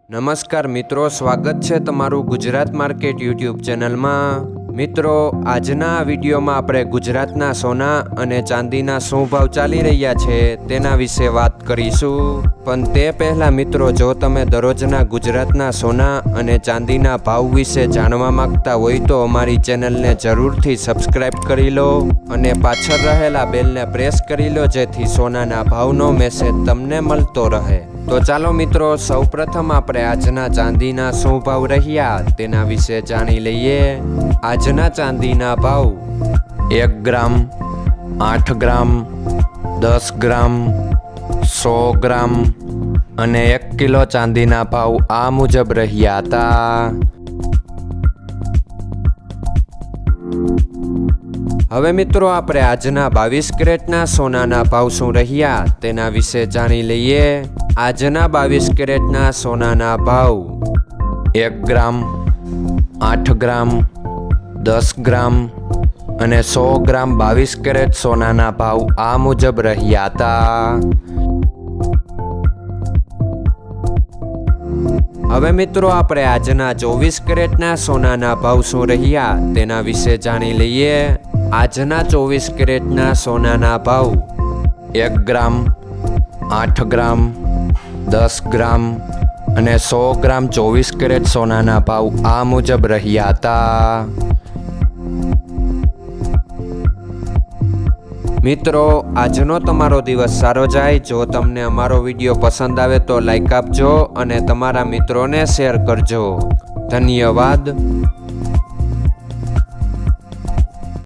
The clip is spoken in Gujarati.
નમસ્કાર મિત્રો, સ્વાગત છે તમારું ગુજરાત માર્કેટ યુટ્યુબ ચેનલમાં। મિત્રો, આજના આ વિડીયોમાં આપણે ગુજરાતના સોના અને ચાંદીના શું ભાવ ચાલી રહ્યા છે તેના વિશે વાત કરીશું। પણ તે પહેલાં મિત્રો, જો તમે દરરોજના ગુજરાતના સોના અને ચાંદીના ભાવ વિશે જાણવા માંગતા હોય તો અમારી ચેનલને જરૂરથી સબસ્ક્રાઈબ કરી લો અને પાછળ રહેલા બેલને પ્રેસ કરી લો, જેથી સોનાના ભાવનો મેસેજ તમને મળતો રહે। તો ચાલો મિત્રો, સૌપ્રથમ આપણે આજના ચાંદીના શું ભાવ રહ્યા તેના વિશે જાણી લઈએ। આજના ચાંદીના ભાવ 1 ગ્રામ, 8 ગ્રામ, 10 ગ્રામ, 100 ગ્રામ અને 1 કિલો ચાંદીના ભાવ આ મુજબ રહ્યા હતા। હવે મિત્રો, આપણે આજના 22 કેરેટના સોનાના ભાવ શું રહ્યા તેના વિશે જાણી લઈએ। આજના 22 કેરેટના સોનાના ભાવ 1 ગ્રામ, 8 ગ્રામ, 10 ગ્રામ અને 100 ગ્રામ 22 કેરેટ સોનાના ભાવ આ મુજબ રહ્યા હતા। હવે મિત્રો, આપણે આજના 24 કેરેટના સોનાના ભાવ શું રહ્યા તેના વિશે જાણી લઈએ। આજના 24 કેરેટના સોનાના ભાવ 1 ગ્રામ, 8 ગ્રામ, 10 ગ્રામ અને 100 ગ્રામ 24 કેરેટ સોનાના ભાવ આ મુજબ રહ્યા હતા। મિત્રો, આજનો તમારો દિવસ સારો જાય। જો તમને અમારો વિડીયો પસંદ આવે તો લાઈક આપજો અને તમારા મિત્રોને શેર કરજો। ધન્યવાદ।